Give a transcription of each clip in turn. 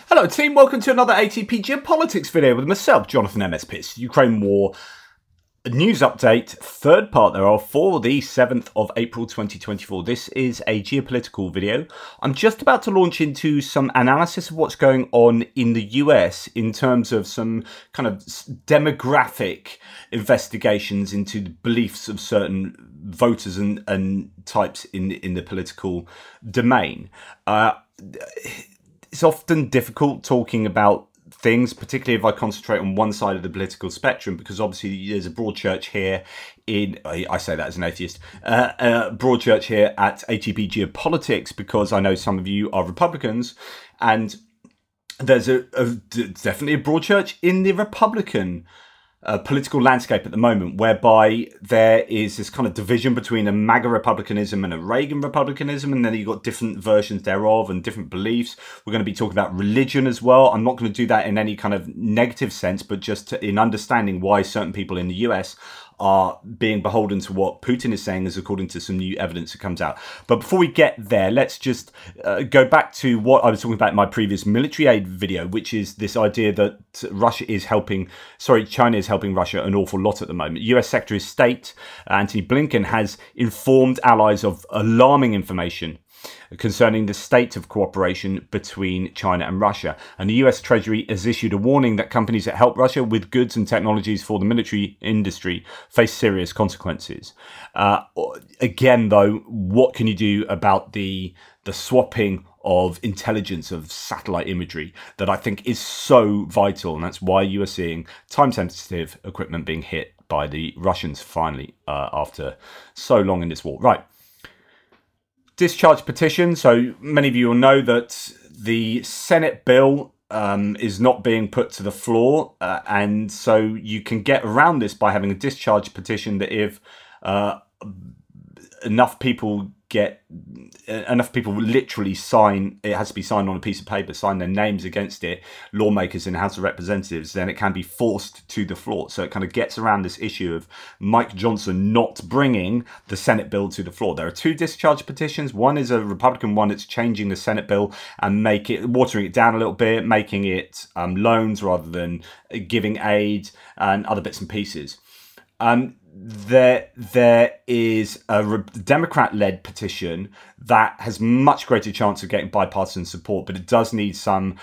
Hello team, welcome to another ATP Geopolitics video with myself, Jonathan MS Pitts. Ukraine War news update, third part thereof for the 7th of April 2024. This is a geopolitical video. I'm just about to launch into some analysis of what's going on in the US in terms of some kind of demographic investigations into the beliefs of certain voters and types in the political domain. It's often difficult talking about things, particularly if I concentrate on one side of the political spectrum, because obviously there's a broad church here I say that as an atheist, broad church here at ATP Geopolitics, because I know some of you are Republicans, and there's definitely a broad church in the Republican political landscape at the moment, whereby there is this kind of division between a MAGA republicanism and a Reagan republicanism, and then you've got different versions thereof and different beliefs. We're going to be talking about religion as well. I'm not going to do that in any kind of negative sense, but just in understanding why certain people in the US are being beholden to what Putin is saying, as according to some new evidence that comes out. But before we get there, let's just go back to what I was talking about in my previous military aid video, which is this idea that China is helping Russia an awful lot at the moment. US Secretary of State Antony Blinken has informed allies of alarming information concerning the state of cooperation between China and Russia. And the US Treasury has issued a warning that companies that help Russia with goods and technologies for the military industry face serious consequences. Again, though, what can you do about the swapping of intelligence, of satellite imagery, that I think is so vital? And that's why you are seeing time-sensitive equipment being hit by the Russians finally after so long in this war. Right. Discharge petition. So many of you will know that the Senate bill is not being put to the floor, and so you can get around this by having a discharge petition that if enough people literally sign, it has to be signed on a piece of paper, sign their names against it, lawmakers in the House of Representatives, then it can be forced to the floor. So it kind of gets around this issue of Mike Johnson not bringing the Senate bill to the floor. There are two discharge petitions. One is a Republican one that's changing the Senate bill and watering it down a little bit, making it loans rather than giving aid and other bits and pieces. There is a Democrat-led petition that has much greater chance of getting bipartisan support, but it does need some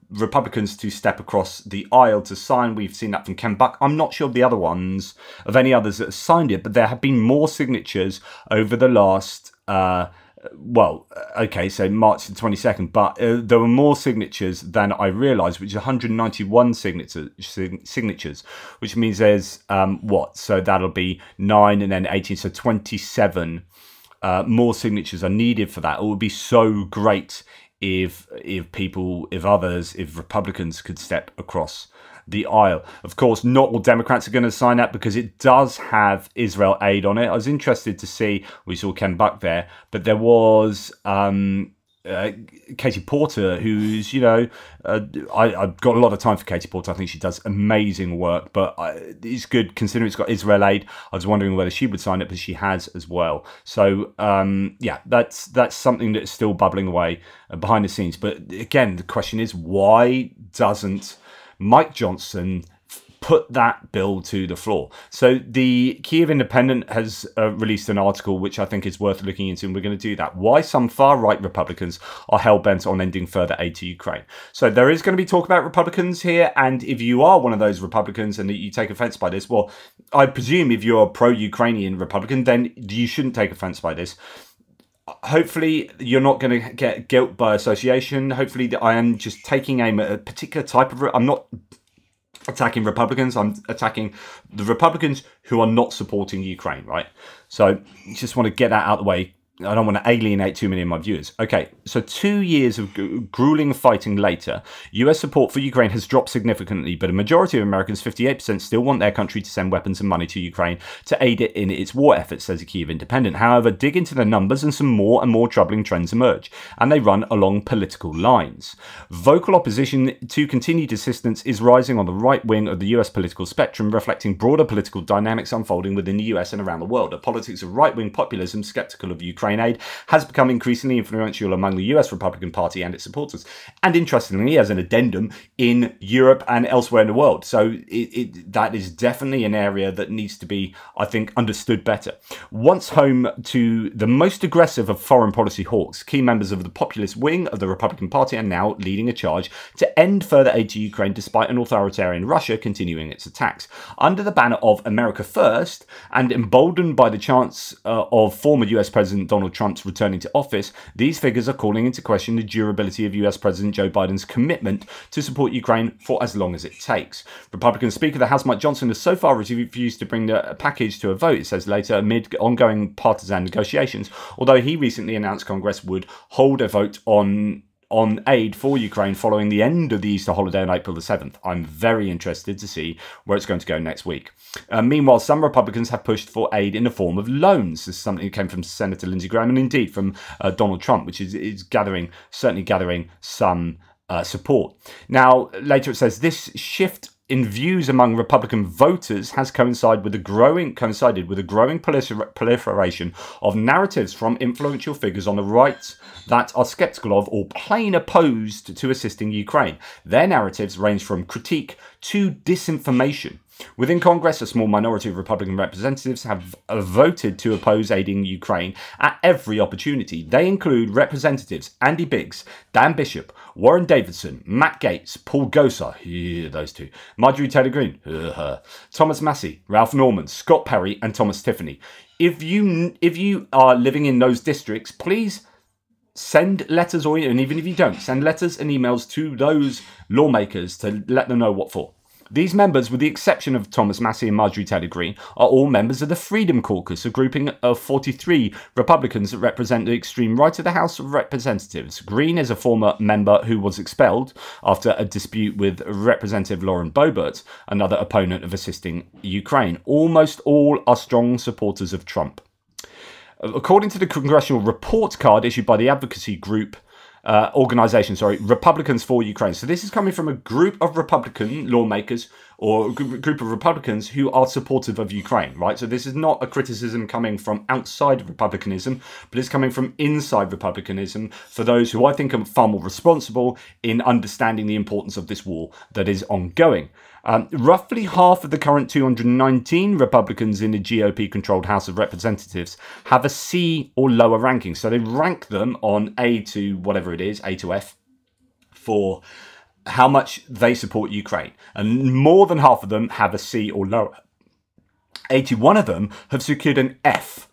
Republicans to step across the aisle to sign. We've seen that from Ken Buck. I'm not sure of the other ones, of any others that have signed it, but there have been more signatures over the last so March the 22nd, but there were more signatures than I realised, which is 191 signatures, which means there's, so that'll be 9 and then 18, so 27 more signatures are needed for that. It would be so great if Republicans could step across the aisle. Of course, not all Democrats are going to sign that because it does have Israel aid on it. I was interested to see, we saw Ken Buck there, but there was Katie Porter, who's, I've got a lot of time for Katie Porter. I think she does amazing work, but it's good considering it's got Israel aid. I was wondering whether she would sign it, but she has as well. So yeah, that's something that's still bubbling away behind the scenes. But again, the question is, why doesn't Mike Johnson put that bill to the floor? So the Kiev Independent has released an article which I think is worth looking into, and we're going to do that. Why some far-right Republicans are hell-bent on ending further aid to Ukraine. So there is going to be talk about Republicans here, and if you are one of those Republicans and you take offence by this, well, I presume if you're a pro-Ukrainian Republican, then you shouldn't take offence by this. Hopefully you're not going to get guilt by association. Hopefully I am just taking aim at a particular type of... I'm not attacking Republicans. I'm attacking the Republicans who are not supporting Ukraine, right? So just want to get that out of the way. I don't want to alienate too many of my viewers. Okay, so 2 years of grueling fighting later, US support for Ukraine has dropped significantly, but a majority of Americans, 58%, still want their country to send weapons and money to Ukraine to aid it in its war efforts, says the Kiev Independent. However, dig into the numbers and some more and more troubling trends emerge, and they run along political lines. Vocal opposition to continued assistance is rising on the right wing of the US political spectrum, reflecting broader political dynamics unfolding within the US and around the world. A politics of right-wing populism skeptical of Ukraine Ukraine aid has become increasingly influential among the US Republican Party and its supporters. And interestingly, as an addendum, in Europe and elsewhere in the world. So that is definitely an area that needs to be, I think, understood better. Once home to the most aggressive of foreign policy hawks, key members of the populist wing of the Republican Party are now leading a charge to end further aid to Ukraine despite an authoritarian Russia continuing its attacks. Under the banner of America First, and emboldened by the chance of former US President Donald Trump's returning to office, these figures are calling into question the durability of US President Joe Biden's commitment to support Ukraine for as long as it takes. Republican Speaker of the House Mike Johnson has so far refused to bring the package to a vote, it says later, amid ongoing partisan negotiations, although he recently announced Congress would hold a vote on aid for Ukraine following the end of the Easter holiday on April the 7th. I'm very interested to see where it's going to go next week. Meanwhile, some Republicans have pushed for aid in the form of loans. This is something that came from Senator Lindsey Graham and indeed from Donald Trump, which is certainly gathering some support. Now, later it says this shift in views among Republican voters has coincided with a growing proliferation of narratives from influential figures on the right that are skeptical of or plain opposed to assisting Ukraine. Their narratives range from critique to disinformation. Within Congress, a small minority of Republican representatives have voted to oppose aiding Ukraine at every opportunity. They include Representatives Andy Biggs, Dan Bishop, Warren Davidson, Matt Gaetz, Paul Gosar, those two, Marjorie Taylor Greene, Thomas Massie, Ralph Norman, Scott Perry, and Thomas Tiffany. If you are living in those districts, please send letters, and even if you don't, send letters and emails to those lawmakers to let them know what for. These members, with the exception of Thomas Massie and Marjorie Taylor Greene, are all members of the Freedom Caucus, a grouping of 43 Republicans that represent the extreme right of the House of Representatives. Greene is a former member who was expelled after a dispute with Representative Lauren Boebert, another opponent of assisting Ukraine. Almost all are strong supporters of Trump. According to the congressional report card issued by the advocacy group Republicans for Ukraine. So this is coming from a group of Republican lawmakers or a group of Republicans who are supportive of Ukraine, right? So this is not a criticism coming from outside of Republicanism, but it's coming from inside Republicanism for those who I think are far more responsible in understanding the importance of this war that is ongoing. Roughly half of the current 219 Republicans in the GOP-controlled House of Representatives have a C or lower ranking. So they rank them on A to whatever it is, A to F, for how much they support Ukraine. And more than half of them have a C or lower. 81 of them have secured an F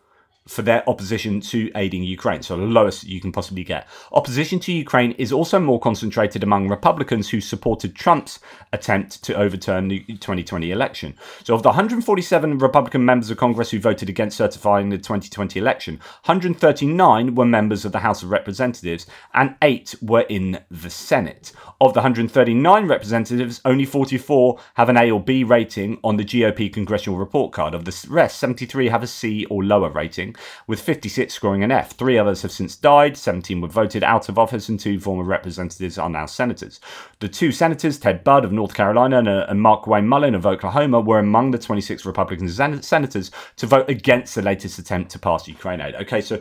for their opposition to aiding Ukraine, so the lowest you can possibly get. Opposition to Ukraine is also more concentrated among Republicans who supported Trump's attempt to overturn the 2020 election. So of the 147 Republican members of Congress who voted against certifying the 2020 election, 139 were members of the House of Representatives and 8 were in the Senate. Of the 139 representatives, only 44 have an A or B rating on the GOP congressional report card. Of the rest, 73 have a C or lower rating, with 56 scoring an F. 3 others have since died, 17 were voted out of office, and 2 former representatives are now senators. The 2 senators, Ted Budd of North Carolina and Mark Wayne Mullen of Oklahoma, were among the 26 Republican senators to vote against the latest attempt to pass Ukraine aid. Okay, so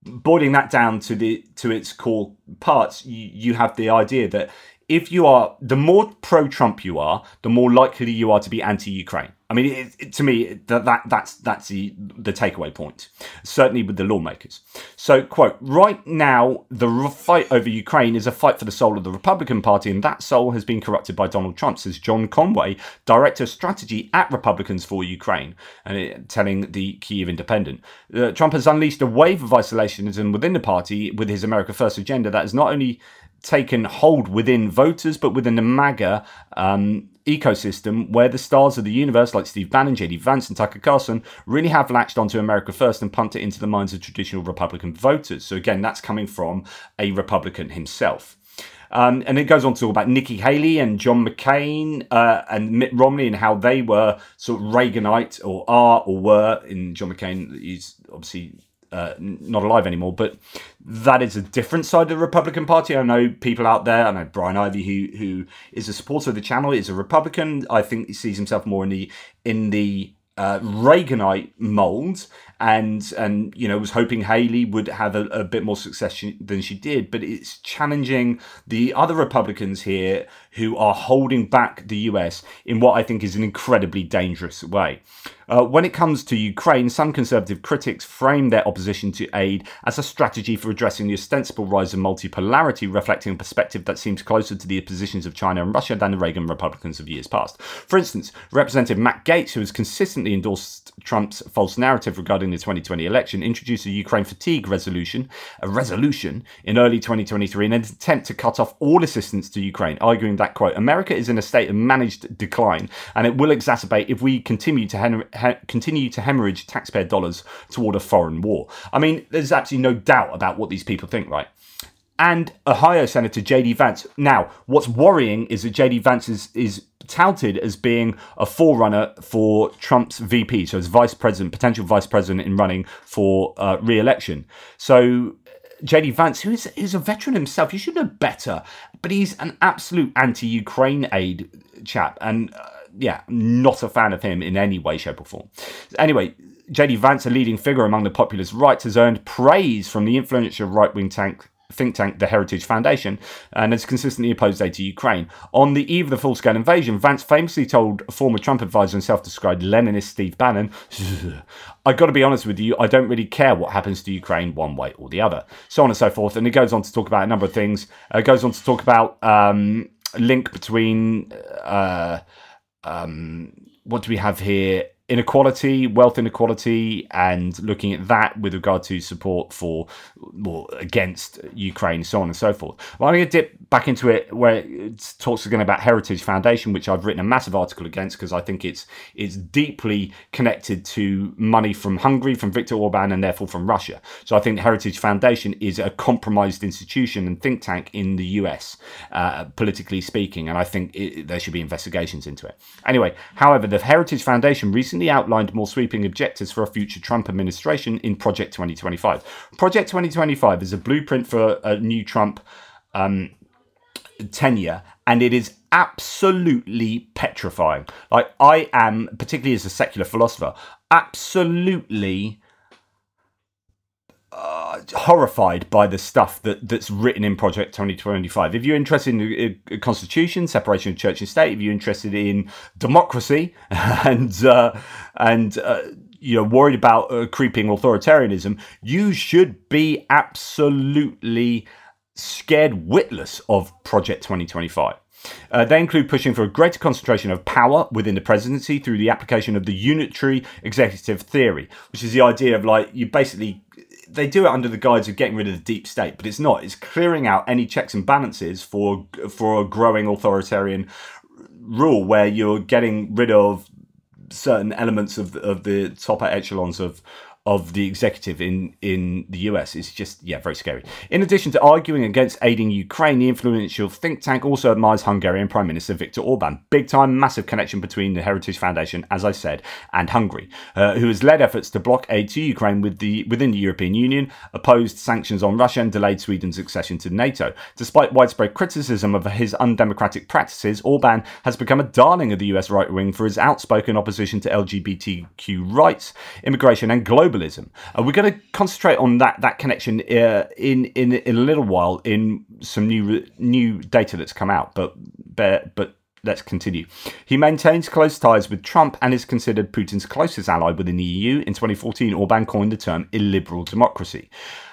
boiling that down to its core parts, you have the idea that if you are, the more pro-Trump you are, the more likely you are to be anti-Ukraine. I mean, to me, that's the takeaway point, certainly with the lawmakers. So, quote, right now, the fight over Ukraine is a fight for the soul of the Republican Party, and that soul has been corrupted by Donald Trump, says John Conway, Director of Strategy at Republicans for Ukraine, and telling the Kyiv Independent. Trump has unleashed a wave of isolationism within the party with his America First agenda that has not only taken hold within voters, but within the MAGA ecosystem, where the stars of the universe like Steve Bannon, J.D. Vance and Tucker Carlson really have latched onto America First and pumped it into the minds of traditional Republican voters. So again, that's coming from a Republican himself. And it goes on to talk about Nikki Haley and John McCain and Mitt Romney and how they were sort of Reaganite, or are or were. In John McCain, he's obviously not alive anymore, but that is a different side of the Republican Party. I know people out there, I know Brian Ivey, who is a supporter of the channel, is a Republican. I think he sees himself more in the Reaganite mold, and you know, was hoping Haley would have a bit more success than she did, but it's challenging the other Republicans here who are holding back the US in what I think is an incredibly dangerous way. When it comes to Ukraine, some conservative critics frame their opposition to aid as a strategy for addressing the ostensible rise of multipolarity, reflecting a perspective that seems closer to the positions of China and Russia than the Reagan Republicans of years past. For instance, Representative Matt Gaetz, who has consistently endorsed Trump's false narrative regarding the 2020 election, introduced a Ukraine fatigue resolution in early 2023 in an attempt to cut off all assistance to Ukraine, arguing that, quote, America is in a state of managed decline and it will exacerbate if we continue to hemorrhage taxpayer dollars toward a foreign war. I mean, there's absolutely no doubt about what these people think, right? And Ohio Senator J.D. Vance. Now, what's worrying is that J.D. Vance is touted as being a forerunner for Trump's VP, so as vice president, potential vice president in running for re-election. So J.D. Vance, who's a veteran himself, you should know better, but he's an absolute anti-Ukraine aid chap, and yeah, not a fan of him in any way, shape or form. Anyway, J.D. Vance, a leading figure among the populist right, has earned praise from the influential right-wing think tank, the Heritage Foundation, and has consistently opposed aid to Ukraine. On the eve of the full-scale invasion, Vance famously told former Trump advisor and self-described Leninist Steve Bannon, I got to be honest with you, I don't really care what happens to Ukraine one way or the other. So on and so forth. And he goes on to talk about a number of things. Goes on to talk about link between, what do we have here? Inequality, wealth inequality, and looking at that with regard to support for or against Ukraine, so on and so forth. Well, I'm going to dip back into it where it talks again about Heritage Foundation, which I've written a massive article against because I think it's deeply connected to money from Hungary, from Viktor Orban, and therefore from Russia. So I think the Heritage Foundation is a compromised institution and think tank in the US, politically speaking, and I think there should be investigations into it. Anyway, however, the Heritage Foundation recently outlined more sweeping objectives for a future Trump administration in Project 2025. Project 2025 is a blueprint for a new Trump tenure, and it is absolutely petrifying. Like, I am, particularly as a secular philosopher, absolutely horrified by the stuff that's written in Project 2025. If you're interested in the Constitution, separation of church and state, if you're interested in democracy, and you're worried about creeping authoritarianism, you should be absolutely scared witless of Project 2025. They include pushing for a greater concentration of power within the presidency through the application of the unitary executive theory, which is the idea of, like, you basically, they do it under the guise of getting rid of the deep state, but it's not. It's clearing out any checks and balances for a growing authoritarian rule where you're getting rid of certain elements of the top echelons of the executive in the US. Is just, yeah, very scary. In addition to arguing against aiding Ukraine, the influential think tank also admires Hungarian Prime Minister Viktor Orban. Big time, massive connection between the Heritage Foundation, as I said, and Hungary, who has led efforts to block aid to Ukraine within the European Union, opposed sanctions on Russia, and delayed Sweden's accession to NATO. Despite widespread criticism of his undemocratic practices, Orban has become a darling of the US right wing for his outspoken opposition to LGBTQ rights, immigration, and globalism. We're going to concentrate on that connection in a little while in some new data that's come out, but let's continue. He maintains close ties with Trump and is considered Putin's closest ally within the EU. In 2014, Orban coined the term illiberal democracy.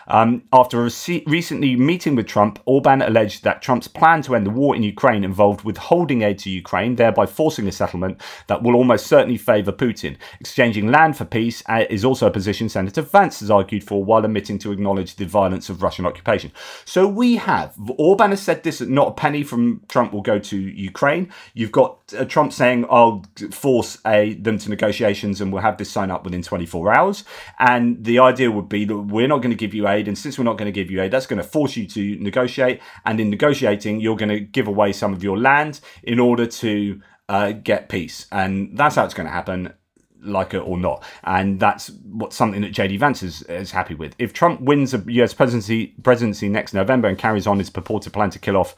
After recently meeting with Trump, Orban alleged that Trump's plan to end the war in Ukraine involved withholding aid to Ukraine, thereby forcing a settlement that will almost certainly favour Putin. Exchanging land for peace is also a position Senator Vance has argued for, while admitting to acknowledge the violence of Russian occupation. So we have, Orban has said this, not a penny from Trump will go to Ukraine. You've got Trump saying, I'll force them to negotiations and we'll have this sign up within 24 hours. And the idea would be that we're not going to give you aid, and since we're not going to give you aid, that's going to force you to negotiate, and in negotiating you're going to give away some of your land in order to get peace, and that's how it's going to happen, like it or not. And that's something that J.D. Vance is happy with. If Trump wins the US presidency next November and carries on his purported plan to kill off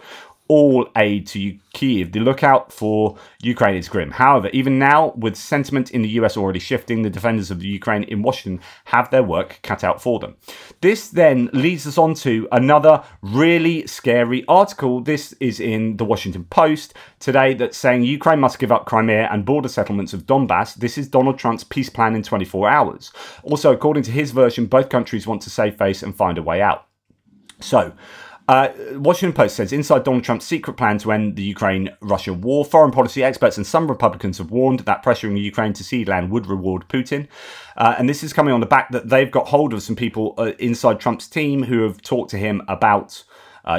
all aid to Kyiv. The lookout for Ukraine is grim. However, even now, with sentiment in the US already shifting, the defenders of the Ukraine in Washington have their work cut out for them. This then leads us on to another really scary article. This is in the Washington Post today that's saying Ukraine must give up Crimea and border settlements of Donbass. This is Donald Trump's peace plan in 24 hours. Also, according to his version, both countries want to save face and find a way out. So, Washington Post says, inside Donald Trump's secret plan to end the Ukraine-Russia war, foreign policy experts and some Republicans have warned that pressuring Ukraine to cede land would reward Putin. And this is coming on the back that they've got hold of some people inside Trump's team who have talked to him about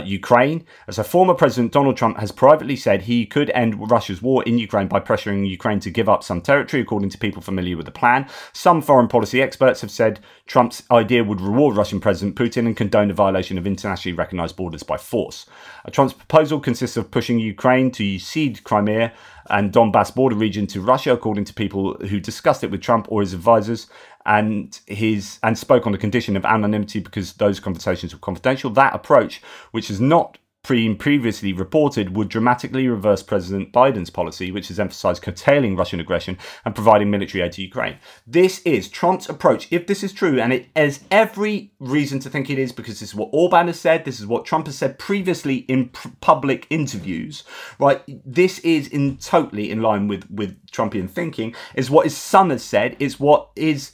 Ukraine. As a former President, Donald Trump has privately said he could end Russia's war in Ukraine by pressuring Ukraine to give up some territory, according to people familiar with the plan. Some foreign policy experts have said Trump's idea would reward Russian President Putin and condone the violation of internationally recognized borders by force. Trump's proposal consists of pushing Ukraine to cede Crimea and Donbass border region to Russia, according to people who discussed it with Trump or his advisors, and spoke on the condition of anonymity because those conversations were confidential. That approach, which is not previously reported, would dramatically reverse President Biden's policy, which has emphasized curtailing Russian aggression and providing military aid to Ukraine. This is Trump's approach, if this is true, and it has every reason to think it is, because this is what Orban has said, this is what Trump has said previously in public interviews, right? This is totally in line with Trumpian thinking. Is what his son has said, is what his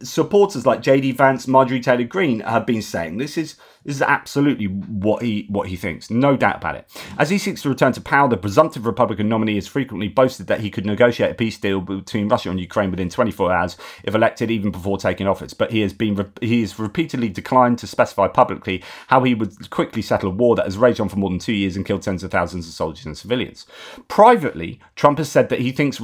supporters like J.D. Vance, Marjorie Taylor Greene have been saying. This is absolutely what he thinks, no doubt about it. As he seeks to return to power, the presumptive Republican nominee has frequently boasted that he could negotiate a peace deal between Russia and Ukraine within 24 hours if elected, even before taking office. But he has repeatedly declined to specify publicly how he would quickly settle a war that has raged on for more than 2 years and killed tens of thousands of soldiers and civilians. Privately, Trump has said that he thinks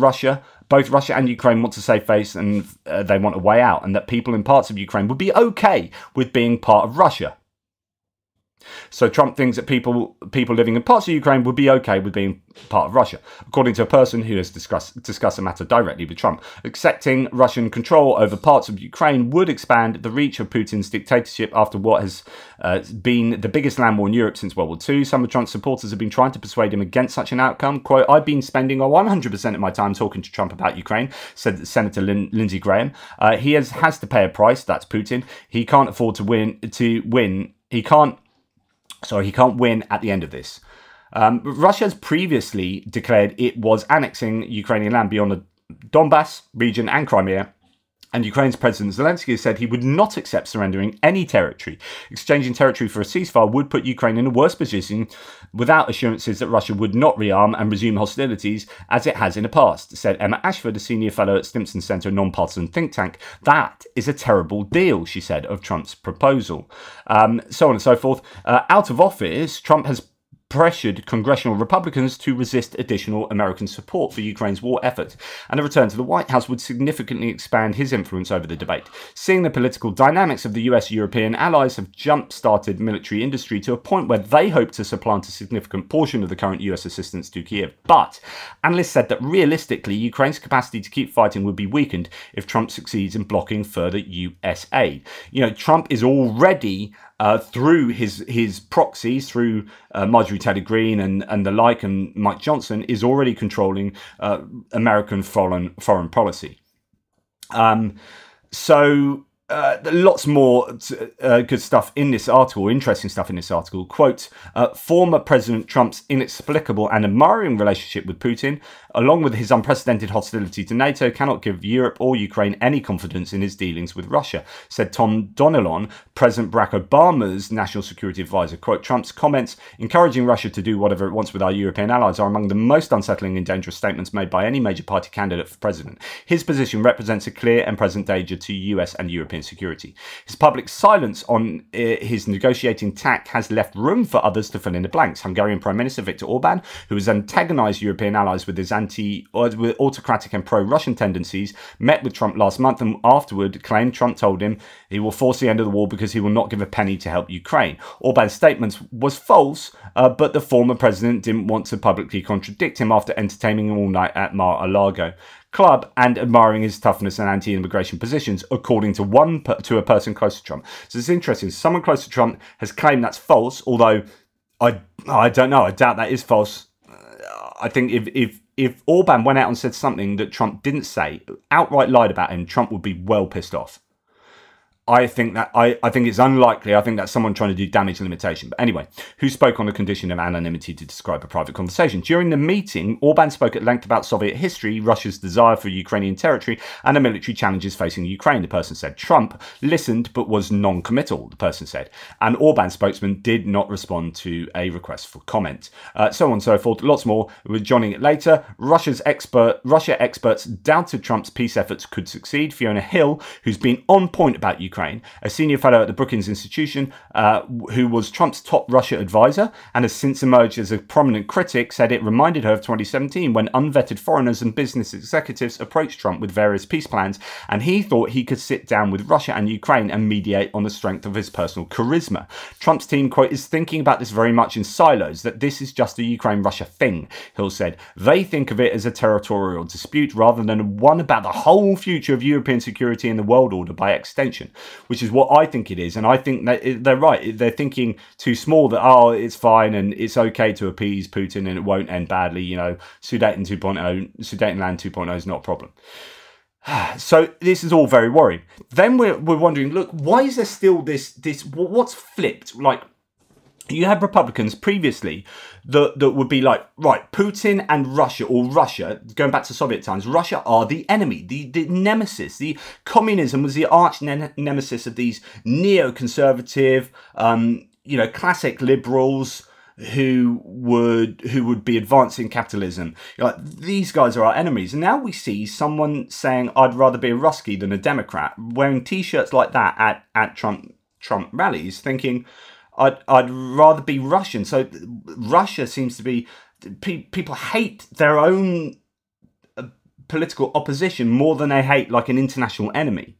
both Russia and Ukraine want to save face and they want a way out, and that people in parts of Ukraine would be okay with being part of Russia. So Trump thinks that people living in parts of Ukraine would be okay with being part of Russia, according to a person who has discussed the matter directly with Trump. Accepting Russian control over parts of Ukraine would expand the reach of Putin's dictatorship after what has been the biggest land war in Europe since World War II. Some of Trump's supporters have been trying to persuade him against such an outcome. Quote, "I've been spending 100% of my time talking to Trump about Ukraine," said Senator Lindsey Graham. He has to pay a price, that's Putin. He can't afford to win. He can't win at the end of this. Russia has previously declared it was annexing Ukrainian land beyond the Donbass region and Crimea, and Ukraine's President Zelensky has said he would not accept surrendering any territory. Exchanging territory for a ceasefire would put Ukraine in a worse position without assurances that Russia would not rearm and resume hostilities as it has in the past, said Emma Ashford, a senior fellow at Stimson Center, a non-partisan think tank. That is a terrible deal, she said, of Trump's proposal. So on and so forth. Out of office, Trump has pressured congressional Republicans to resist additional American support for Ukraine's war effort, and a return to the White House would significantly expand his influence over the debate. Seeing the political dynamics of the US-European allies have jump-started military industry to a point where they hope to supplant a significant portion of the current US assistance to Kyiv. But analysts said that realistically, Ukraine's capacity to keep fighting would be weakened if Trump succeeds in blocking further US aid. You know, Trump is already through his proxies, through Marjorie Taylor Greene and the like, and Mike Johnson, is already controlling American foreign policy. Lots more good stuff in this article, interesting stuff in this article. Quote, former President Trump's inexplicable and admiring relationship with Putin, along with his unprecedented hostility to NATO, cannot give Europe or Ukraine any confidence in his dealings with Russia, said Tom Donilon, President Barack Obama's national security advisor. Quote, Trump's comments encouraging Russia to do whatever it wants with our European allies are among the most unsettling and dangerous statements made by any major party candidate for president. His position represents a clear and present danger to US and European security. His public silence on his negotiating tack has left room for others to fill in the blanks. Hungarian Prime Minister Viktor Orban, who has antagonized European allies with his with autocratic and pro-Russian tendencies, met with Trump last month and afterward claimed Trump told him he will force the end of the war because he will not give a penny to help Ukraine. Orban's statement was false, but the former president didn't want to publicly contradict him after entertaining him all night at Mar-a-Lago club and admiring his toughness and anti-immigration positions, according to a person close to Trump. So it's interesting. Someone close to Trump has claimed that's false, although I don't know. I doubt that is false. I think if Orban went out and said something that Trump didn't say, outright lied about him, Trump would be well pissed off. I think it's unlikely. I think that's someone trying to do damage limitation. But anyway, who spoke on the condition of anonymity to describe a private conversation? During the meeting, Orban spoke at length about Soviet history, Russia's desire for Ukrainian territory, and the military challenges facing Ukraine, the person said. Trump listened but was non-committal, the person said. And Orban's spokesman did not respond to a request for comment. So on and so forth. Lots more. We're joining it later. Russia experts doubted Trump's peace efforts could succeed. Fiona Hill, who's been on point about Ukraine, a senior fellow at the Brookings Institution, who was Trump's top Russia advisor and has since emerged as a prominent critic, said it reminded her of 2017 when unvetted foreigners and business executives approached Trump with various peace plans, and he thought he could sit down with Russia and Ukraine and mediate on the strength of his personal charisma. Trump's team, quote, is thinking about this very much in silos, that this is just a Ukraine-Russia thing, Hill said. They think of it as a territorial dispute rather than one about the whole future of European security and the world order by extension. Which is what I think it is, and I think that they're right. They're thinking too small that, oh, it's fine and it's okay to appease Putin and it won't end badly. You know, Sudetenland 2.0 is not a problem. So this is all very worrying. Then we're wondering, look, why is there still this what's flipped? Like, you had Republicans previously that would be like, right, Putin and Russia, or Russia, going back to Soviet times, Russia are the enemy, the nemesis. The communism was the arch nemesis of these neoconservative, classic liberals who would be advancing capitalism. Like, these guys are our enemies. And now we see someone saying, I'd rather be a Ruski than a Democrat, wearing T-shirts like that at Trump rallies, thinking, I'd rather be Russian. So Russia seems to be, people hate their own political opposition more than they hate like an international enemy.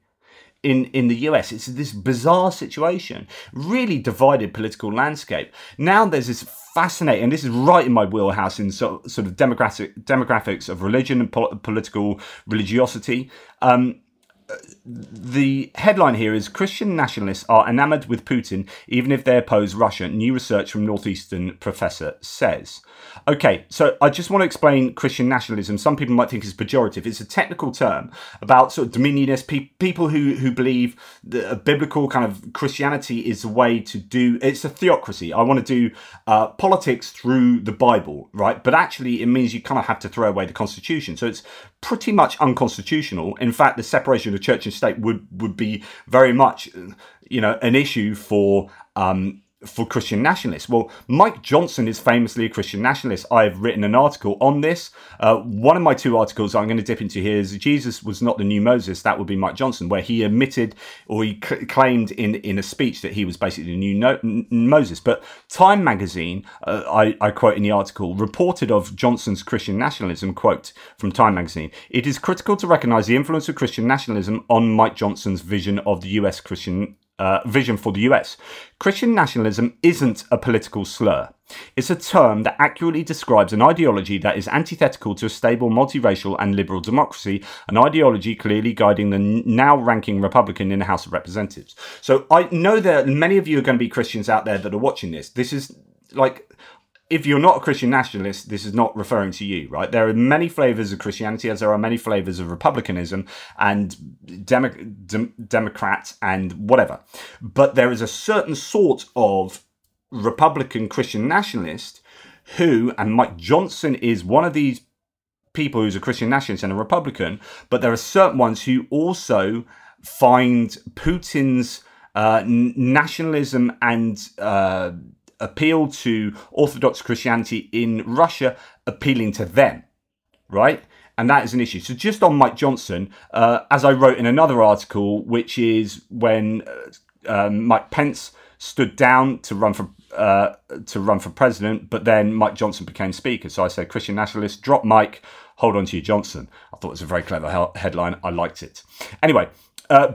In the US, it's this bizarre situation, really divided political landscape. Now there's this fascinating, and this is right in my wheelhouse in sort of demographics of religion and political religiosity. The headline here is Christian nationalists are enamored with Putin even if they oppose Russia, new research from Northeastern professor says. Okay, so I just want to explain Christian nationalism. Some people might think it's pejorative. It's a technical term about sort of dominionists, people who believe that a biblical kind of Christianity is a way to do, it's a theocracy. I want to do politics through the Bible, right? But actually it means you kind of have to throw away the Constitution. So it's pretty much unconstitutional. In fact, the separation of church and state would be very much, an issue for Christian nationalists. Well, Mike Johnson is famously a Christian nationalist. I've written an article on this. One of my two articles I'm going to dip into here is Jesus was not the new Moses. That would be Mike Johnson, where he admitted, or he claimed in a speech that he was basically the new Moses. But Time magazine, I quote in the article, reported of Johnson's Christian nationalism, quote from Time magazine, "It is critical to recognise the influence of Christian nationalism on Mike Johnson's vision of the US vision for the US. Christian nationalism isn't a political slur. It's a term that accurately describes an ideology that is antithetical to a stable, multiracial and liberal democracy, an ideology clearly guiding the now ranking Republican in the House of Representatives." So I know that many of you are going to be Christians out there that are watching this. This is like, if you're not a Christian nationalist, this is not referring to you, right? There are many flavors of Christianity, as there are many flavors of republicanism and Democrats and whatever. But there is a certain sort of Republican Christian nationalist who, and Mike Johnson is one of these people who's a Christian nationalist and a Republican, but there are certain ones who also find Putin's nationalism and appeal to Orthodox Christianity in Russia appealing to them, right? And that is an issue. So just on Mike Johnson, as I wrote in another article, which is when Mike Pence stood down to run for president, but then Mike Johnson became speaker. So I said, Christian nationalists, drop Mike, hold on to your Johnson. I thought it was a very clever headline. I liked it. Anyway,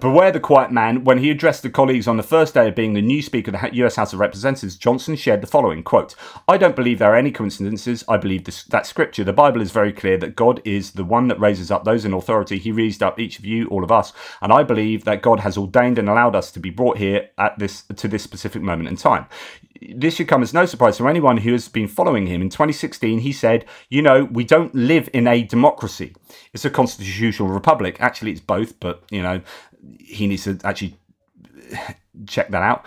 beware the quiet man. When he addressed the colleagues on the first day of being the new Speaker of the US House of Representatives, Johnson shared the following, quote, "I don't believe there are any coincidences. I believe that scripture, the Bible, is very clear that God is the one that raises up those in authority. He raised up each of you, all of us. And I believe that God has ordained and allowed us to be brought here to this specific moment in time. This should come as no surprise to anyone who has been following him. In 2016, he said, you know, we don't live in a democracy. It's a constitutional republic. Actually, it's both, but, you know, he needs to actually check that out.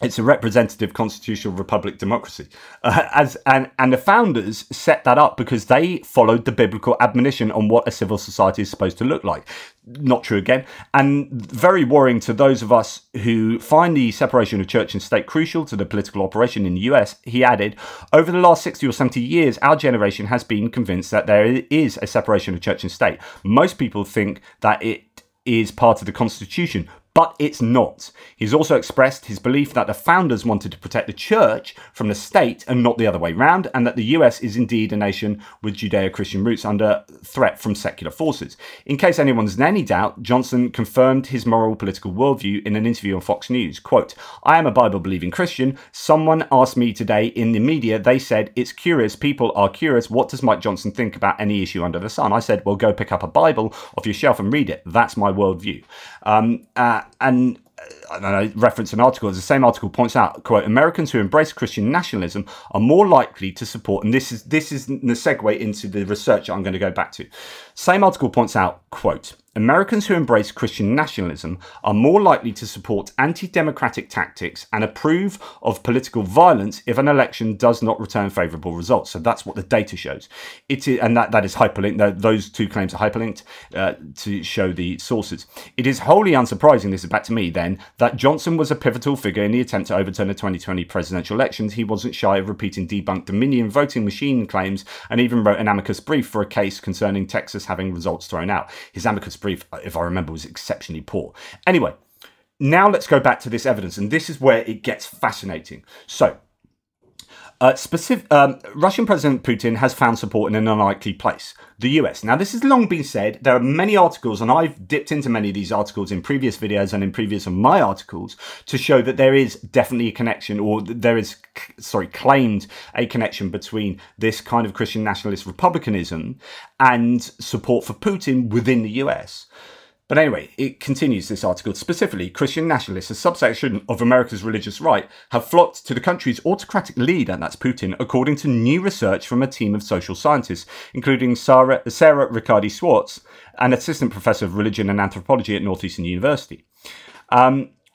It's a representative constitutional republic democracy. And the founders set that up because they followed the biblical admonition on what a civil society is supposed to look like. Not true again. And very worrying to those of us who find the separation of church and state crucial to the political operation in the US, he added, over the last 60 or 70 years, our generation has been convinced that there is a separation of church and state. Most people think that it is part of the Constitution, but it's not. He's also expressed his belief that the founders wanted to protect the church from the state and not the other way round, and that the US is indeed a nation with Judeo-Christian roots under threat from secular forces. In case anyone's in any doubt, Johnson confirmed his moral political worldview in an interview on Fox News. Quote, I am a Bible-believing Christian. Someone asked me today in the media, they said, it's curious, people are curious, what does Mike Johnson think about any issue under the sun? I said, well, go pick up a Bible off your shelf and read it. That's my worldview. And I don't know, reference an article, as the same article points out, quote, Americans who embrace Christian nationalism are more likely to support, and this is the segue into the research I'm going to go back to. Same article points out, quote, Americans who embrace Christian nationalism are more likely to support anti-democratic tactics and approve of political violence if an election does not return favourable results. So that's what the data shows. It is, and that is hyperlinked. Those two claims are hyperlinked to show the sources. It is wholly unsurprising, this is back to me then, that Johnson was a pivotal figure in the attempt to overturn the 2020 presidential elections. He wasn't shy of repeating debunked Dominion voting machine claims and even wrote an amicus brief for a case concerning Texas having results thrown out. His amicus brief, if I remember, was exceptionally poor. Anyway, now let's go back to this evidence, and this is where it gets fascinating. So, Russian President Putin has found support in an unlikely place, the US. Now, this has long been said. There are many articles, and I've dipped into many of these articles in previous videos and in previous of my articles to show that there is definitely a connection, or there is, claimed a connection between this kind of Christian nationalist republicanism and support for Putin within the US. But anyway, it continues, this article. Specifically, Christian nationalists, a subsection of America's religious right, have flocked to the country's autocratic leader, that's Putin, according to new research from a team of social scientists, including Sarah Riccardi-Swartz, an assistant professor of religion and anthropology at Northeastern University.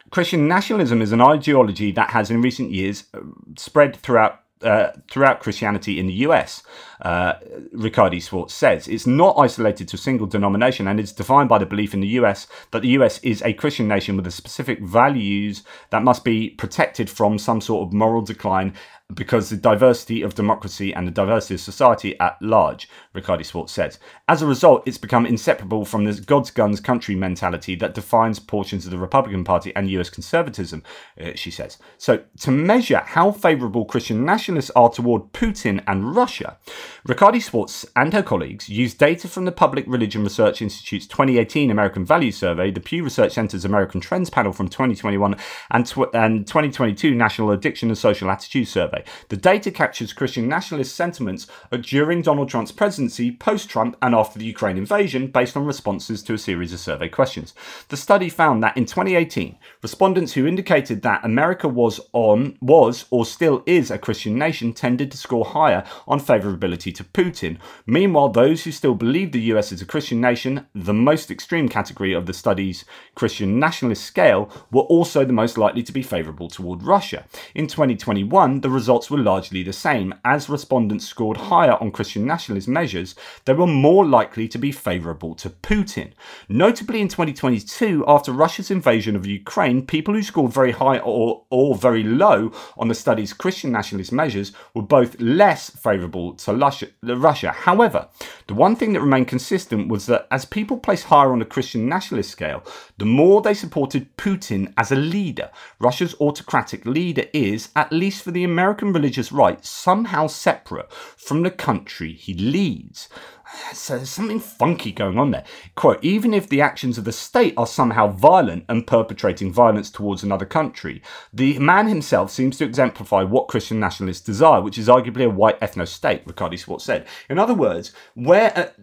Christian nationalism is an ideology that has in recent years spread throughout Christianity in the US, Riccardi-Swartz says. It's not isolated to a single denomination, and it's defined by the belief in the US that the US is a Christian nation with the specific values that must be protected from some sort of moral decline because the diversity of democracy and the diversity of society at large, Riccardi-Swartz says. As a result, it's become inseparable from this God's guns country mentality that defines portions of the Republican Party and US conservatism, she says. So, to measure how favourable Christian nationalists are toward Putin and Russia, Riccardi-Swartz and her colleagues used data from the Public Religion Research Institute's 2018 American Values Survey, the Pew Research Center's American Trends Panel from 2021, and 2022 National Addiction and Social Attitudes Survey. The data captures Christian nationalist sentiments during Donald Trump's presidency, post-Trump, and after the Ukraine invasion, based on responses to a series of survey questions. The study found that in 2018, respondents who indicated that America was or still is a Christian nation tended to score higher on favourability to Putin. Meanwhile, those who still believe the US is a Christian nation, the most extreme category of the study's Christian nationalist scale, were also the most likely to be favourable toward Russia. In 2021, the results were largely the same. As respondents scored higher on Christian nationalist measures, they were more likely to be favourable to Putin. Notably in 2022, after Russia's invasion of Ukraine, people who scored very high or very low on the study's Christian nationalist measures were both less favourable to Russia. However, the one thing that remained consistent was that as people placed higher on the Christian nationalist scale, the more they supported Putin as a leader. Russia's autocratic leader is, at least for the American religious right, somehow separate from the country he leads. So there's something funky going on there. Quote, even if the actions of the state are somehow violent and perpetrating violence towards another country, the man himself seems to exemplify what Christian nationalists desire, which is arguably a white ethno-state, Riccardi-Swartz said. In other words, where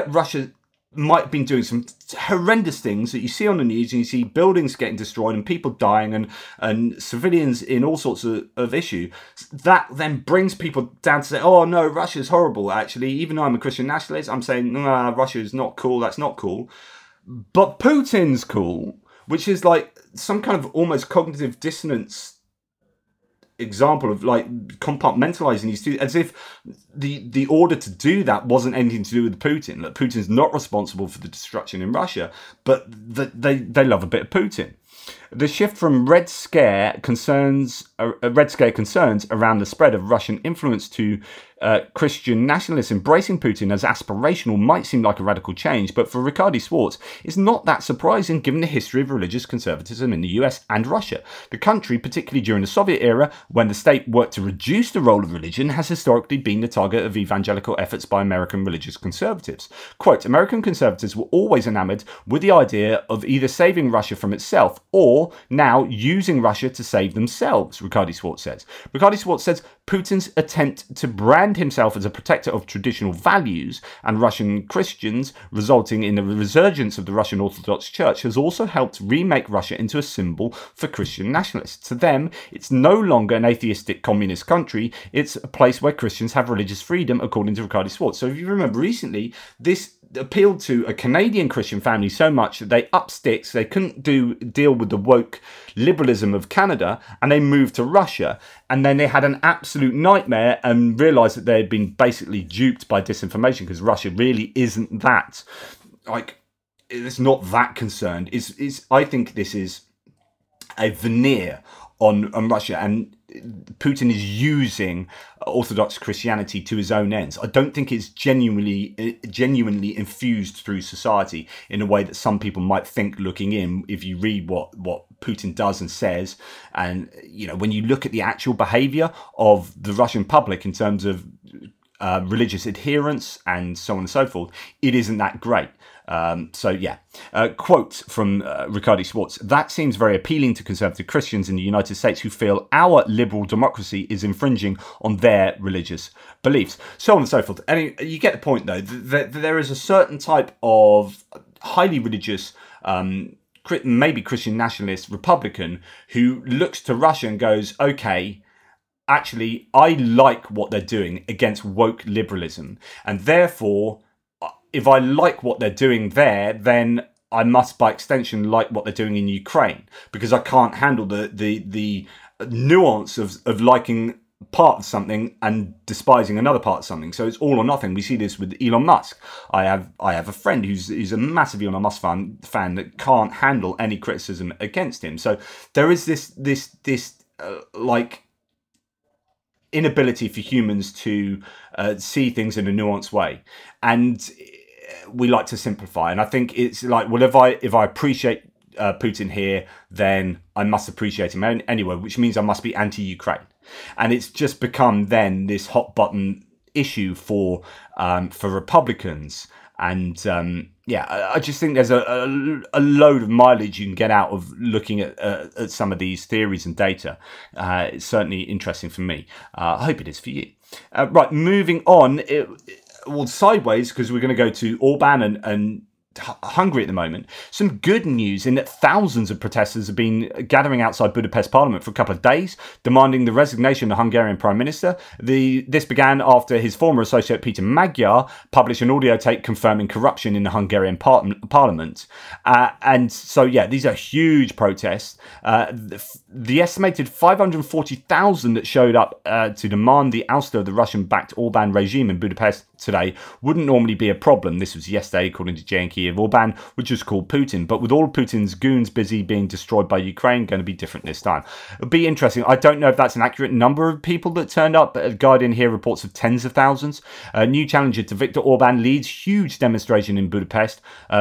Russia might have been doing some horrendous things that you see on the news, and you see buildings getting destroyed and people dying and civilians in all sorts of issue, that then brings people down to say, oh no, Russia's horrible. Actually, even though I'm a Christian nationalist, I'm saying, nah, Russia is not cool, that's not cool. But Putin's cool, which is like some kind of almost cognitive dissonance example of like compartmentalizing these two, as if the order to do that wasn't anything to do with Putin. That Putin's not responsible for the destruction in Russia, but that they love a bit of Putin. The shift from Red Scare concerns around the spread of Russian influence to Christian nationalists embracing Putin as aspirational might seem like a radical change, but for Ricardi Swartz, it's not that surprising given the history of religious conservatism in the US and Russia. The country, particularly during the Soviet era, when the state worked to reduce the role of religion, has historically been the target of evangelical efforts by American religious conservatives. Quote, American conservatives were always enamored with the idea of either saving Russia from itself or now using Russia to save themselves, Ricardi Swartz says. Ricardi Swartz says Putin's attempt to brand himself as a protector of traditional values and Russian Christians, resulting in the resurgence of the Russian Orthodox Church, has also helped remake Russia into a symbol for Christian nationalists. To them, it's no longer an atheistic communist country, it's a place where Christians have religious freedom, according to Ricardi Swartz. So if you remember recently, this appealed to a Canadian Christian family so much that they upped sticks, they couldn't deal with the woke liberalism of Canada, and they moved to Russia. And then they had an absolute nightmare and realised that they had been basically duped by disinformation, because Russia really isn't that, like, it's not that concerned. I think this is a veneer on Russia, and Putin is using Orthodox Christianity to his own ends. I don't think it's genuinely infused through society in a way that some people might think looking in, if you read what Putin does and says. And, you know, when you look at the actual behavior of the Russian public in terms of religious adherence and so on and so forth, it isn't that great. So yeah, quote from Ricardi Swartz, that seems very appealing to conservative Christians in the United States who feel our liberal democracy is infringing on their religious beliefs, so on and so forth. And you get the point, though, that there is a certain type of highly religious, maybe Christian nationalist Republican who looks to Russia and goes, okay, actually, I like what they're doing against woke liberalism, and therefore, if I like what they're doing there, then I must, by extension, like what they're doing in Ukraine, because I can't handle the nuance of liking part of something and despising another part of something. So it's all or nothing. We see this with Elon Musk. I have a friend who's a massive Elon Musk fan that can't handle any criticism against him. So there is this like inability for humans to see things in a nuanced way, and we like to simplify. And I think it's like, well, if I appreciate Putin here, then I must appreciate him anyway, which means I must be anti-Ukraine. And it's just become then this hot button issue for Republicans. And yeah, I just think there's a load of mileage you can get out of looking at some of these theories and data. It's certainly interesting for me. I hope it is for you. Right, moving on. Well, sideways, because we're going to go to Orban and Hungary at the moment. Some good news in that thousands of protesters have been gathering outside Budapest Parliament for a couple of days, demanding the resignation of the Hungarian Prime Minister. This began after his former associate Peter Magyar published an audio tape confirming corruption in the Hungarian Parliament. And so, yeah, these are huge protests. The estimated 540,000 that showed up to demand the ouster of the Russian-backed Orban regime in Budapest today wouldn't normally be a problem. This was yesterday, according to JNK of Orban, which was called Putin. But with all Putin's goons busy being destroyed by Ukraine, going to be different this time. It'll be interesting. I don't know if that's an accurate number of people that turned up, but Guardian here reports of tens of thousands. New challenger to Viktor Orban leads huge demonstration in Budapest.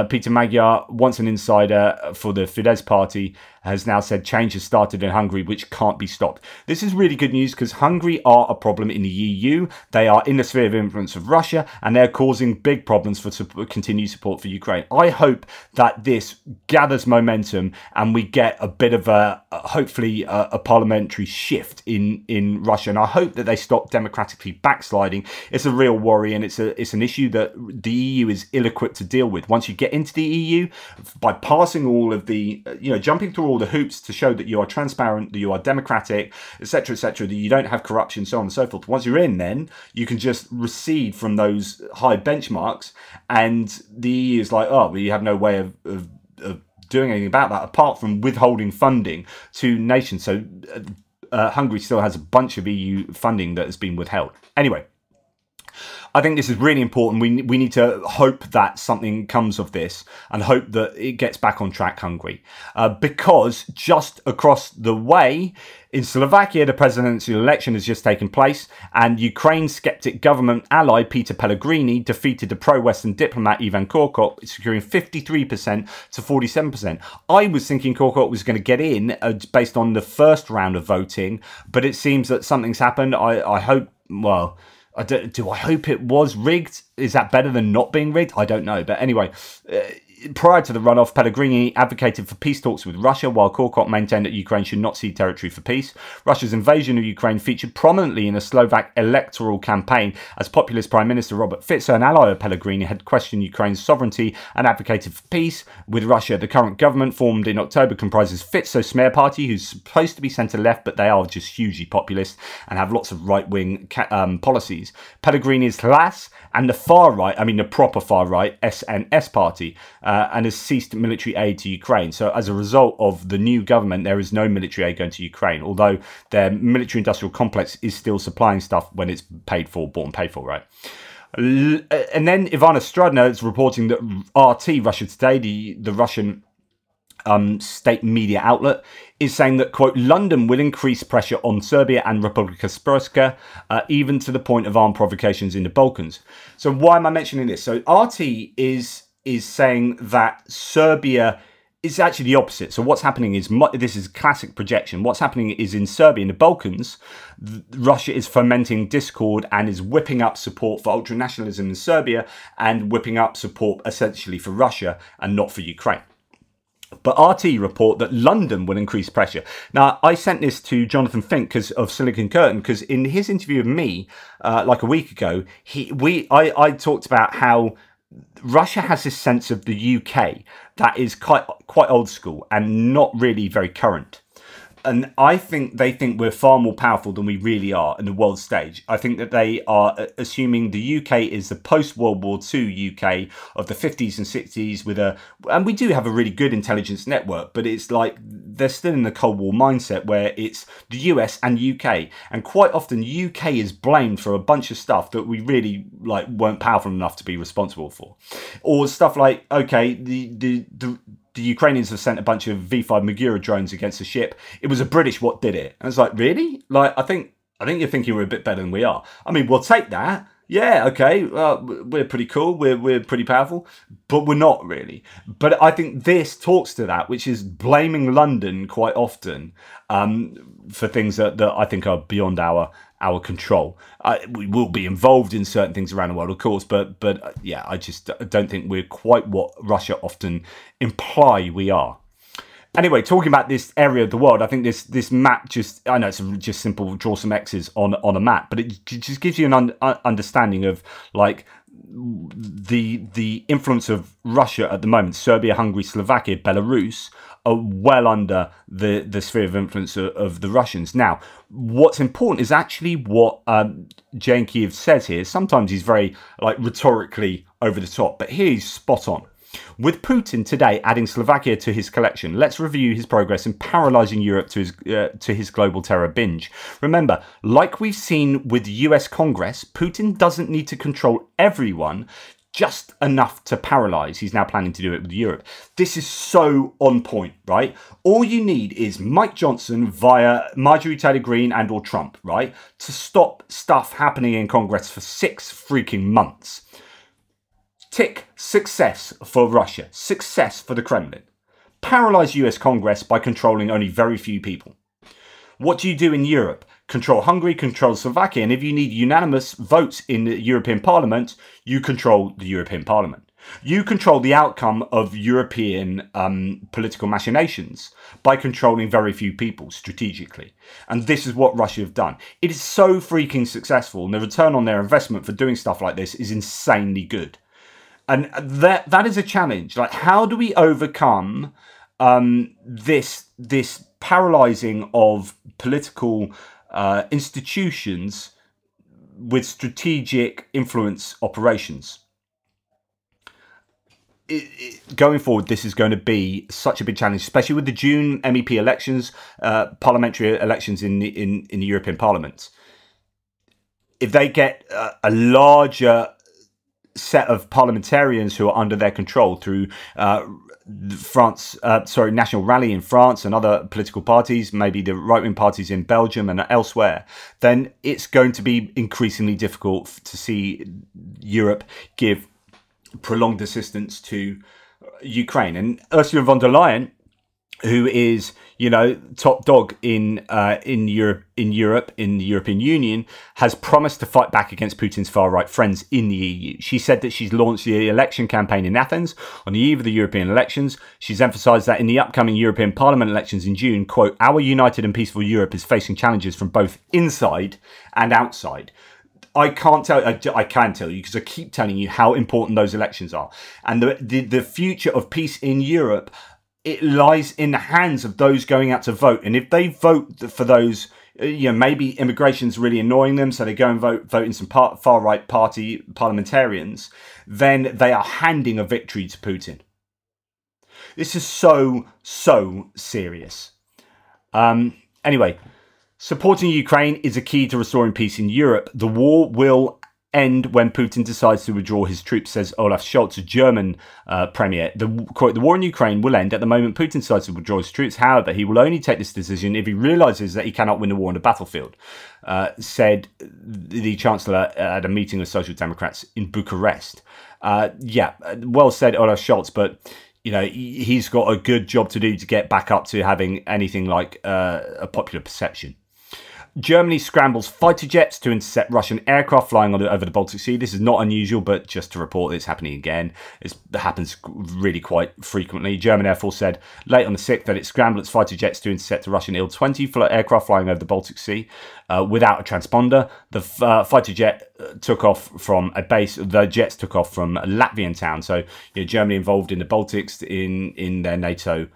Peter Magyar, once an insider for the Fidesz party, has now said change has started in Hungary, which can't be stopped. This is really good news because Hungary are a problem in the EU. They are in the sphere of influence of Russia, and they're causing big problems for continued support for Ukraine. I hope that this gathers momentum and we get a bit of hopefully a parliamentary shift in Russia, and I hope that they stop democratically backsliding. It's a real worry, and it's an issue that the EU is ill-equipped to deal with. Once you get into the EU, by passing all of the, jumping through all the hoops to show that you are transparent, that you are democratic, etc., etc., that you don't have corruption, so on and so forth. Once you're in, then you can just recede from those high benchmarks, and the EU is like, oh, well, you have no way of doing anything about that apart from withholding funding to nations. So Hungary still has a bunch of EU funding that has been withheld. Anyway, I think this is really important. We need to hope that something comes of this and hope that it gets back on track, Hungary. Because just across the way, in Slovakia, the presidential election has just taken place, and Ukraine skeptic government ally Peter Pellegrini defeated the pro-Western diplomat Ivan Korkot, securing 53% to 47%. I was thinking Korkot was going to get in based on the first round of voting, but it seems that something's happened. I hope, well, do I hope it was rigged? Is that better than not being rigged? I don't know. But anyway, prior to the runoff, Pellegrini advocated for peace talks with Russia, while Korkot maintained that Ukraine should not cede territory for peace. Russia's invasion of Ukraine featured prominently in a Slovak electoral campaign, as populist Prime Minister Robert Fico, an ally of Pellegrini, had questioned Ukraine's sovereignty and advocated for peace with Russia. The current government, formed in October, comprises Fico's Smear Party, who's supposed to be centre-left, but they are just hugely populist and have lots of right-wing policies. Pellegrini's Hlas and the far right, I mean the proper far right, SNS Party, and has ceased military aid to Ukraine. So as a result of the new government, there is no military aid going to Ukraine, although their military-industrial complex is still supplying stuff when it's paid for, bought and paid for, right? And then Ivana Stradna is reporting that RT, Russia Today, the Russian state media outlet, is saying that, quote, London will increase pressure on Serbia and Republika Srpska, even to the point of armed provocations in the Balkans. So why am I mentioning this? So RT is saying that Serbia is actually the opposite. So what's happening is, this is classic projection, what's happening is in Serbia, in the Balkans, Russia is fomenting discord and is whipping up support for ultranationalism in Serbia and whipping up support essentially for Russia and not for Ukraine. But RT report that London will increase pressure. Now, I sent this to Jonathan Fink of Silicon Curtain, because in his interview with me, like a week ago, I talked about how Russia has this sense of the UK that is quite old school and not really very current. And I think they think we're far more powerful than we really are in the world stage. I think that they are assuming the UK is the post-World War II UK of the 50s and 60s and we do have a really good intelligence network, but it's like they're still in the Cold War mindset where it's the US and UK. And quite often UK is blamed for a bunch of stuff that we really weren't powerful enough to be responsible for. Or stuff like, okay, the Ukrainians have sent a bunch of V5 Magura drones against a ship. It was a British what did it. And it's like, really? I think you're thinking we're a bit better than we are. I mean, we'll take that. Yeah, okay, we're pretty cool, we're pretty powerful, but we're not really. But I think this talks to that, which is blaming London quite often for things that I think are beyond our control. We will be involved in certain things around the world, of course, but yeah, I just don't think we're quite what Russia often imply we are. Anyway, talking about this area of the world, I think this map I know it's just simple, draw some X's on a map, but it just gives you an understanding of the influence of Russia at the moment. Serbia, Hungary, Slovakia, Belarus are well under the sphere of influence of the Russians. Now, what's important is actually what Jane Kiev says here. Sometimes he's very rhetorically over the top, but here he's spot on. With Putin today adding Slovakia to his collection, let's review his progress in paralysing Europe to his global terror binge. Remember, like we've seen with US Congress, Putin doesn't need to control everyone, just enough to paralyse. He's now planning to do it with Europe. This is so on point, right? All you need is Mike Johnson via Marjorie Taylor Greene and or Trump, right? To stop stuff happening in Congress for 6 freaking months. Tick, success for Russia, success for the Kremlin. paralyze US Congress by controlling only very few people. What do you do in Europe? Control Hungary, control Slovakia, and if you need unanimous votes in the European Parliament, you control the European Parliament. You control the outcome of European political machinations by controlling very few people strategically. And this is what Russia have done. It is so freaking successful, and the return on their investment for doing stuff like this is insanely good. And that is a challenge. Like, how do we overcome this paralyzing of political institutions with strategic influence operations? Going forward, this is going to be such a big challenge, especially with the June MEP elections, parliamentary elections in the European Parliament. If they get a larger set of parliamentarians who are under their control through National Rally in France and other political parties, maybe the right-wing parties in Belgium and elsewhere, then it's going to be increasingly difficult to see Europe give prolonged assistance to Ukraine. And Ursula von der Leyen, who is, you know, top dog in Europe, in the European Union, has promised to fight back against Putin's far-right friends in the EU. She said that she's launched the election campaign in Athens on the eve of the European elections. She's emphasised that in the upcoming European Parliament elections in June, quote, "Our united and peaceful Europe is facing challenges from both inside and outside." I can tell you, because I keep telling you how important those elections are. And the future of peace in Europe, it lies in the hands of those going out to vote. And if they vote for those, you know, maybe immigration's really annoying them, so they go and vote in some far-right party parliamentarians, then they are handing a victory to Putin. This is so serious. Anyway, supporting Ukraine is a key to restoring peace in Europe. The war will end when Putin decides to withdraw his troops, says Olaf Scholz, a German premier. Quote, "The war in Ukraine will end at the moment Putin decides to withdraw his troops. However, he will only take this decision if he realises that he cannot win the war on the battlefield," said the Chancellor at a meeting of Social Democrats in Bucharest. Yeah, well said, Olaf Scholz, but you know, he's got a good job to do to get back up to having anything like a popular perception. Germany scrambles fighter jets to intercept Russian aircraft flying over the Baltic Sea. This is not unusual, but just to report it's happening again. It happens really quite frequently. German Air Force said late on the 6th that it scrambled its fighter jets to intercept a Russian Il-20 aircraft flying over the Baltic Sea without a transponder. The fighter jet took off from a base. The jets took off from a Latvian town. So, you know, Germany involved in the Baltics in their NATO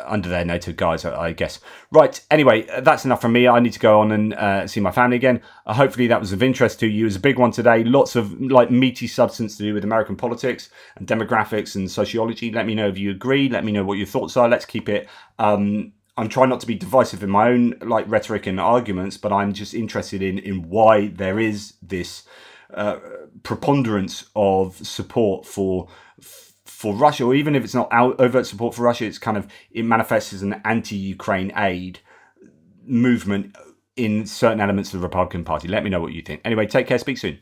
under their NATO guise, I guess. Right, anyway, that's enough from me. I need to go on and see my family again. Hopefully that was of interest to you. It was a big one today. Lots of like meaty substance to do with American politics and demographics and sociology. Let me know if you agree. Let me know what your thoughts are. Let's keep it... I'm trying not to be divisive in my own like rhetoric and arguments, but I'm just interested in why there is this preponderance of support for Russia, or even if it's not overt support for Russia, it manifests as an anti-Ukraine aid movement in certain elements of the Republican Party. Let me know what you think. Anyway, take care. Speak soon.